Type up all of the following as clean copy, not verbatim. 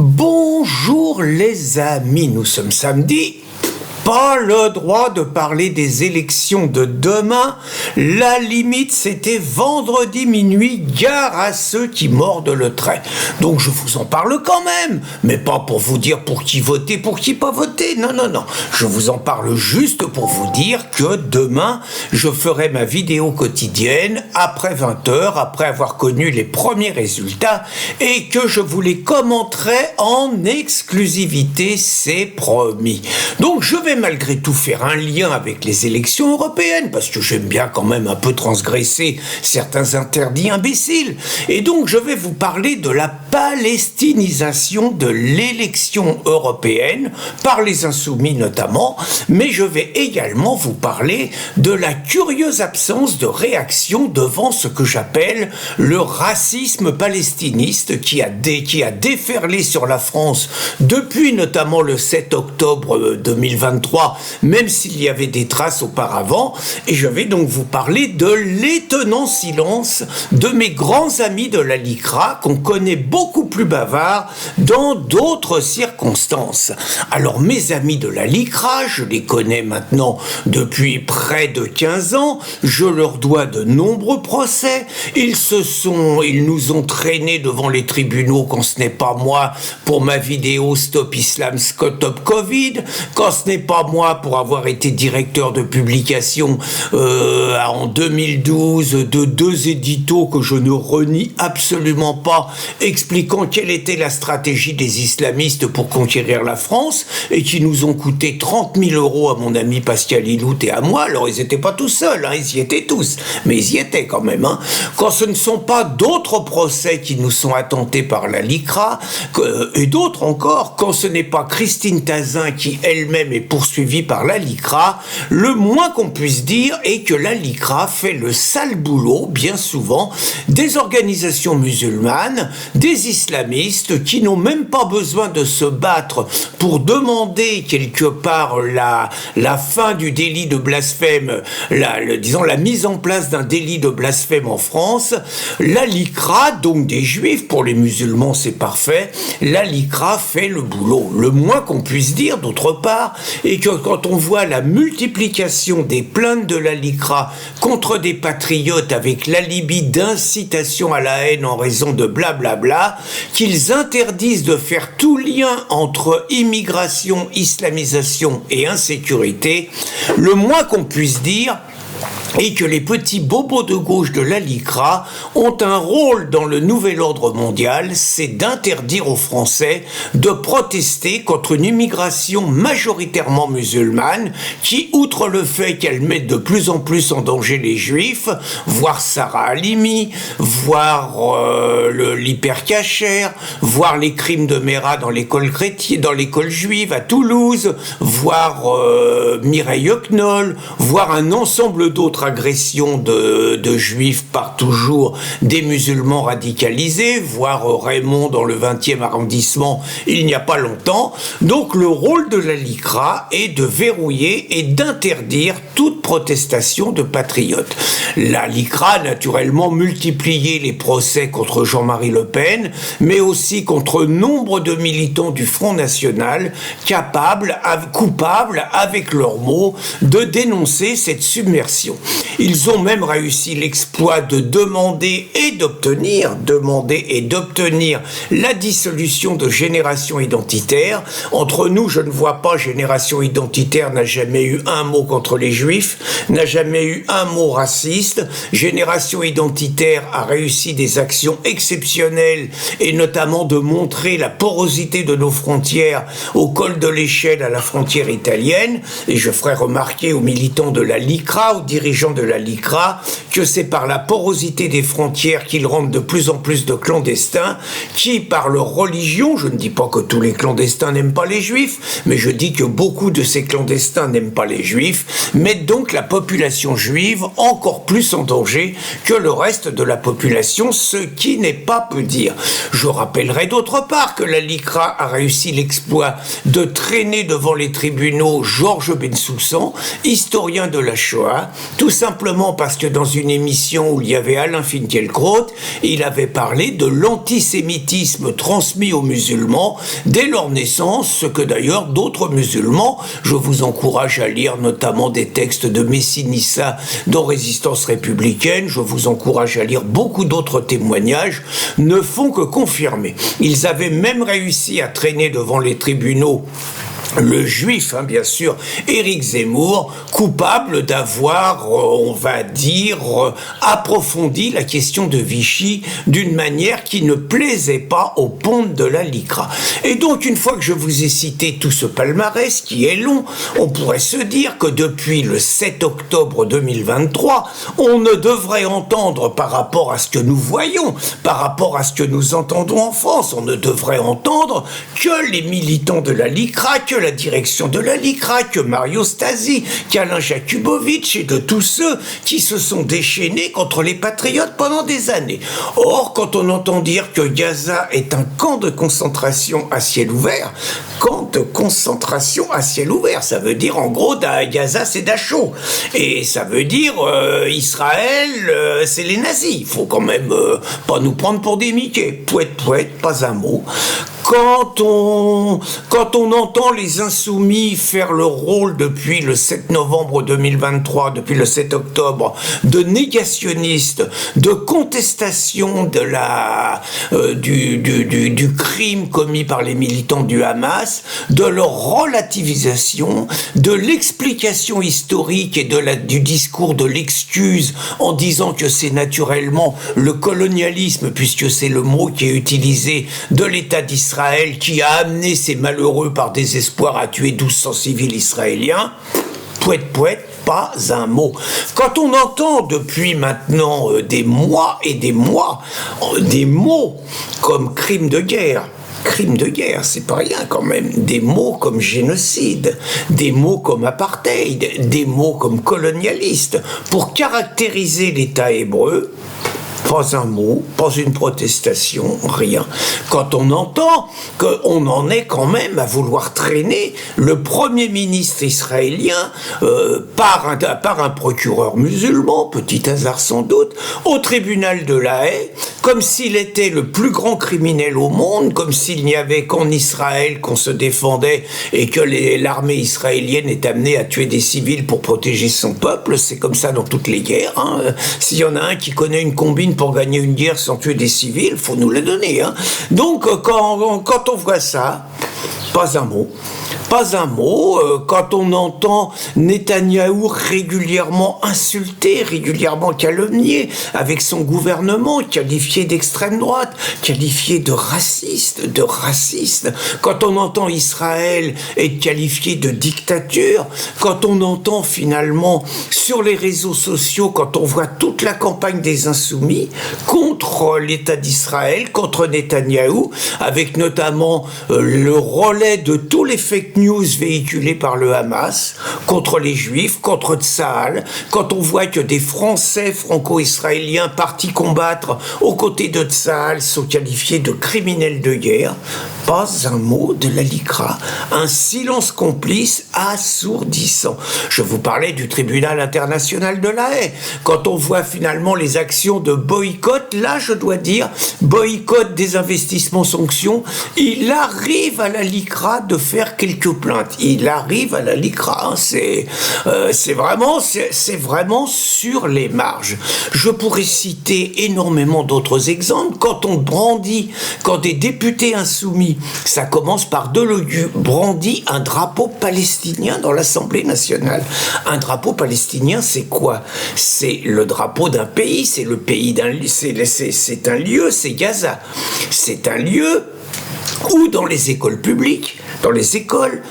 Bonjour les amis, nous sommes samedi. Pas le droit de parler des élections de demain. La limite, c'était vendredi minuit. Gare à ceux qui mordent le trait. Donc je vous en parle quand même, mais pas pour vous dire pour qui voter, pour qui pas voter. Non. Je vous en parle juste pour vous dire que demain, je ferai ma vidéo quotidienne après 20h, après avoir connu les premiers résultats, et que je vous les commenterai en exclusivité, c'est promis. Donc je vais malgré tout faire un lien avec les élections européennes, parce que j'aime bien quand même un peu transgresser certains interdits imbéciles. Et donc je vais vous parler de la palestinisation de l'élection européenne, par les insoumis notamment, mais je vais également vous parler de la curieuse absence de réaction devant ce que j'appelle le racisme palestiniste qui a déferlé sur la France depuis notamment le 7 octobre 2023, même s'il y avait des traces auparavant. Et je vais donc vous parler de l'étonnant silence de mes grands amis de la LICRA, qu'on connaît beaucoup plus bavards dans d'autres circonstances. Alors mes amis de la LICRA, je les connais maintenant depuis près de 15 ans, je leur dois de nombreux procès, ils nous ont traînés devant les tribunaux quand ce n'est pas moi pour ma vidéo Stop Islam, Stop Covid, quand ce n'est pas moi pour avoir été directeur de publication en 2012 de 2 éditos que je ne renie absolument pas, expliquant quelle était la stratégie des islamistes pour conquérir la France et qui nous ont coûté 30 000 € à mon ami Pascal Ilout et à moi. Alors ils n'étaient pas tout seuls, ils y étaient tous, mais ils y étaient quand même. Quand ce ne sont pas d'autres procès qui nous sont attentés par la LICRA, et d'autres encore, quand ce n'est pas Christine Tazin qui elle-même est poursuivie par la LICRA, le moins qu'on puisse dire est que la LICRA fait le sale boulot, bien souvent, des organisations musulmanes, des islamistes qui n'ont même pas besoin de se battre pour demander quelque part la fin du délit de blasphème, la mise en place d'un délit de blasphème en France. La LICRA, donc des juifs, pour les musulmans c'est parfait, la LICRA fait le boulot. Le moins qu'on puisse dire, d'autre part, est que quand on voit la multiplication des plaintes de la LICRA contre des patriotes avec l'alibi d'incitation à la haine en raison de blablabla, qu'ils interdisent de faire tout lien entre immigration, islamisation et insécurité, le moins qu'on puisse dire et que les petits bobos de gauche de la LICRA ont un rôle dans le nouvel ordre mondial, c'est d'interdire aux Français de protester contre une immigration majoritairement musulmane qui, outre le fait qu'elle met de plus en plus en danger les Juifs, voire Sarah Halimi, voire l'hypercacher, voire les crimes de Mera dans l'école chrétienne, dans l'école juive à Toulouse, voire Mireille Knoll, voire un ensemble d'autres agressions de juifs par toujours des musulmans radicalisés, voire Raymond dans le 20e arrondissement il n'y a pas longtemps. Donc le rôle de la LICRA est de verrouiller et d'interdire toute protestation de patriotes. La LICRA a naturellement multiplié les procès contre Jean-Marie Le Pen, mais aussi contre nombre de militants du Front National coupables, avec leurs mots, de dénoncer cette submersion. Ils ont même réussi l'exploit de demander et d'obtenir la dissolution de Génération Identitaire. Entre nous, je ne vois pas, Génération Identitaire n'a jamais eu un mot contre les Juifs, n'a jamais eu un mot raciste. Génération Identitaire a réussi des actions exceptionnelles et notamment de montrer la porosité de nos frontières au col de l'Échelle à la frontière italienne. Et je ferai remarquer aux militants de la LICRA, aux dirigeants de la LICRA, que c'est par la porosité des frontières qu'ils rendent de plus en plus de clandestins qui, par leur religion, je ne dis pas que tous les clandestins n'aiment pas les juifs, mais je dis que beaucoup de ces clandestins n'aiment pas les juifs, mettent donc la population juive encore plus en danger que le reste de la population, ce qui n'est pas peu dire. Je rappellerai d'autre part que la LICRA a réussi l'exploit de traîner devant les tribunaux Georges Bensoussan, historien de la Shoah, tout tout simplement parce que dans une émission où il y avait Alain Finkielkraut, il avait parlé de l'antisémitisme transmis aux musulmans dès leur naissance, ce que d'ailleurs d'autres musulmans, je vous encourage à lire notamment des textes de Messinissa dans Résistance républicaine, je vous encourage à lire beaucoup d'autres témoignages, ne font que confirmer. Ils avaient même réussi à traîner devant les tribunaux le juif, bien sûr, Éric Zemmour, coupable d'avoir, on va dire, approfondi la question de Vichy d'une manière qui ne plaisait pas aux pontes de la LICRA. Et donc, une fois que je vous ai cité tout ce palmarès, qui est long, on pourrait se dire que depuis le 7 octobre 2023, on ne devrait entendre par rapport à ce que nous voyons, par rapport à ce que nous entendons en France, on ne devrait entendre que les militants de la LICRA, que la direction de la LICRA, que Mario Stasi, qu'Alain Jakubowicz et de tous ceux qui se sont déchaînés contre les patriotes pendant des années. Or, quand on entend dire que Gaza est un camp de concentration à ciel ouvert, ça veut dire en gros Gaza c'est Dachau, et ça veut dire Israël c'est les nazis. Il faut quand même pas nous prendre pour des Mickey. Pouet, pas un mot. Quand on entend les insoumis faire le rôle depuis le 7 novembre 2023, depuis le 7 octobre, de négationnistes, de contestation de du crime commis par les militants du Hamas, de leur relativisation, de l'explication historique et du discours de l'excuse en disant que c'est naturellement le colonialisme, puisque c'est le mot qui est utilisé, de l'État d'Israël qui a amené ces malheureux par désespoir à tuer 1200 civils israéliens, pas un mot. Quand on entend depuis maintenant des mois et des mois, des mots comme crime de guerre, c'est pas rien quand même. Des mots comme génocide, des mots comme apartheid, des mots comme colonialiste, pour caractériser l'État hébreu. Pas un mot, pas une protestation, rien. Quand on entend qu'on en est quand même à vouloir traîner le Premier ministre israélien par un procureur musulman, petit hasard sans doute, au tribunal de La Haye, comme s'il était le plus grand criminel au monde, comme s'il n'y avait qu'en Israël qu'on se défendait et que l'armée israélienne est amenée à tuer des civils pour protéger son peuple. C'est comme ça dans toutes les guerres. S'il y en a un qui connaît une combine pour gagner une guerre sans tuer des civils, faut nous la donner. Donc quand on voit ça, pas un mot. Quand on entend Netanyahou régulièrement insulté, régulièrement calomnié, avec son gouvernement qualifié d'extrême droite, qualifié de raciste, quand on entend Israël être qualifié de dictature, quand on entend finalement sur les réseaux sociaux, quand on voit toute la campagne des insoumis contre l'État d'Israël, contre Netanyahou, avec notamment le relais de tous les fake news véhiculés par le Hamas contre les Juifs, contre Tsahal, quand on voit que des Français franco-israéliens partis combattre aux côtés de Tsahal sont qualifiés de criminels de guerre, pas un mot de la LICRA, un silence complice assourdissant. Je vous parlais du tribunal international de La Haye. Quand on voit finalement les actions de boycott, là je dois dire, boycott des investissements sanctions, il arrive à la LICRA de faire quelques plaintes. Il arrive à la LICRA, c'est vraiment sur les marges. Je pourrais citer énormément d'autres exemples. Quand on brandit, quand des députés insoumis, ça commence par Delogu, brandit un drapeau palestinien dans l'Assemblée nationale. Un drapeau palestinien, c'est quoi? C'est le drapeau d'un pays, c'est le pays c'est un lieu, c'est Gaza. C'est un lieu où dans les écoles publiques, dans les écoles,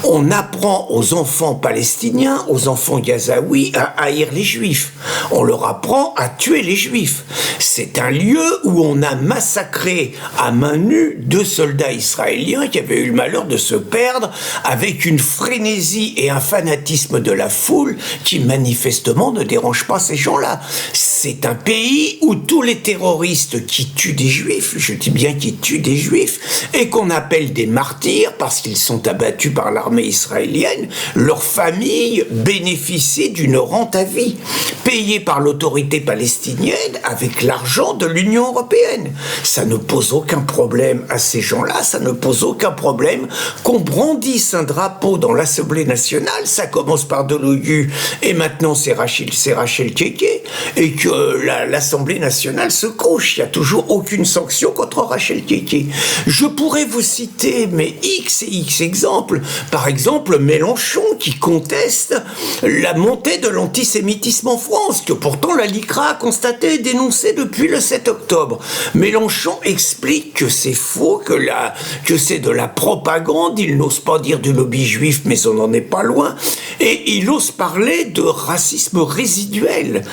on apprend aux enfants palestiniens, aux enfants gazaouis à haïr les juifs. On leur apprend à tuer les juifs. C'est un lieu où on a massacré à main nue 2 soldats israéliens qui avaient eu le malheur de se perdre avec une frénésie et un fanatisme de la foule qui manifestement ne dérange pas ces gens-là. c'est un pays où tous les terroristes qui tuent des juifs, je dis bien qui tuent des juifs, et qu'on appelle des martyrs parce qu'ils sont abattus par l'armée israélienne, leurs familles bénéficient d'une rente à vie, payée par l'autorité palestinienne avec l'argent de l'Union européenne. Ça ne pose aucun problème à ces gens-là, ça ne pose aucun problème qu'on brandisse un drapeau dans l'Assemblée nationale, ça commence par Delogu et maintenant c'est Rachel Keke, et que l'Assemblée nationale se couche. Il n'y a toujours aucune sanction contre Rachel Keke. Je pourrais vous citer mais X et X exemples. Par exemple, Mélenchon qui conteste la montée de l'antisémitisme en France, que pourtant la LICRA a constaté et dénoncé depuis le 7 octobre. Mélenchon explique que c'est faux, que c'est de la propagande, il n'ose pas dire du lobby juif, mais on n'en est pas loin, et il ose parler de racisme résiduel,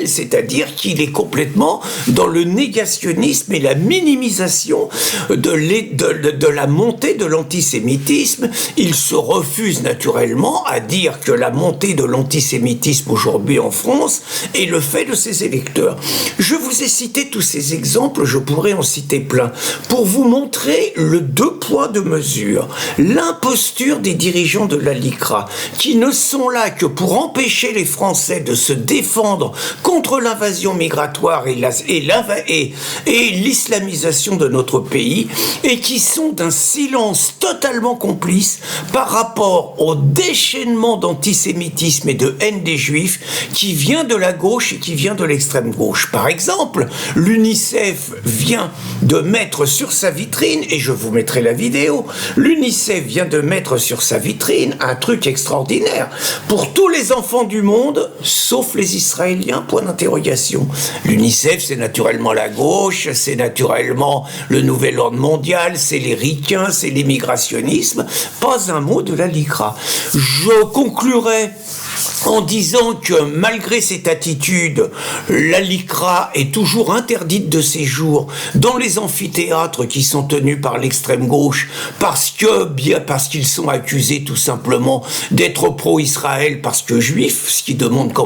c'est-à-dire qu'il est complètement dans le négationnisme et la minimisation de la montée de l'antisémitisme. Il se refuse naturellement à dire que la montée de l'antisémitisme aujourd'hui en France est le fait de ses électeurs. Je vous ai cité tous ces exemples, je pourrais en citer plein, pour vous montrer le deux poids deux mesures, l'imposture des dirigeants de la LICRA, qui ne sont là que pour empêcher les Français de se défendre contre l'invasion migratoire et l'islamisation de notre pays, et qui sont d'un silence totalement complice par rapport au déchaînement d'antisémitisme et de haine des Juifs qui vient de la gauche et qui vient de l'extrême gauche. Par exemple, l'UNICEF vient de mettre sur sa vitrine, et je vous mettrai la vidéo, l'UNICEF vient de mettre sur sa vitrine un truc extraordinaire. Pour tous les enfants du monde, sauf les Israéliens, point d'interrogation. L'UNICEF, c'est naturellement la gauche, c'est naturellement le nouvel ordre mondial, c'est les ricains, c'est l'immigrationnisme. Pas un mot de la LICRA. Je conclurai en disant que malgré cette attitude, la LICRA est toujours interdite de séjour dans les amphithéâtres qui sont tenus par l'extrême gauche parce qu'ils sont accusés tout simplement d'être pro-Israël parce que juifs, ce qui demande quand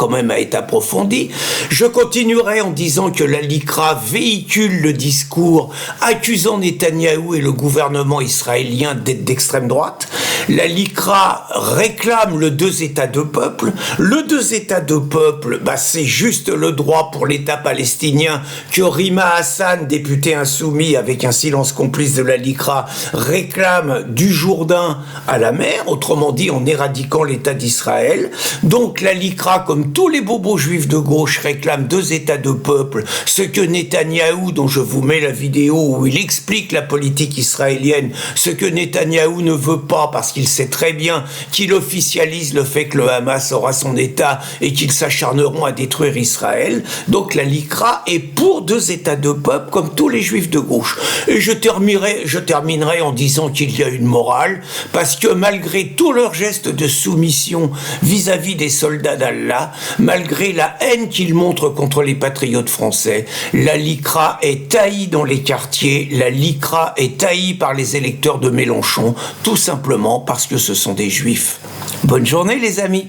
même à être approfondi. Je continuerai en disant que la LICRA véhicule le discours accusant Netanyahou et le gouvernement israélien d'être d'extrême droite. La LICRA réclame le deux États deux peuples. Le deux États deux peuples, c'est juste le droit pour l'État palestinien que Rima Hassan, député insoumis avec un silence complice de la LICRA, réclame du Jourdain à la mer, autrement dit en éradiquant l'État d'Israël. Donc la LICRA, comme tous les bobos juifs de gauche, réclame deux États deux peuples, ce que Netanyahou, dont je vous mets la vidéo où il explique la politique israélienne, ce que Netanyahou ne veut pas parce qu'il sait très bien qu'il officialise le fait que le Hamas aura son État et qu'ils s'acharneront à détruire Israël. Donc la LICRA est pour deux États deux peuples comme tous les juifs de gauche. Et je terminerai en disant qu'il y a une morale, parce que malgré tous leurs gestes de soumission vis-à-vis des soldats d'Allah, malgré la haine qu'ils montrent contre les patriotes français, la LICRA est taillie dans les quartiers, la LICRA est taillie par les électeurs de Mélenchon, tout simplement parce que ce sont des juifs. Bonne journée les amis.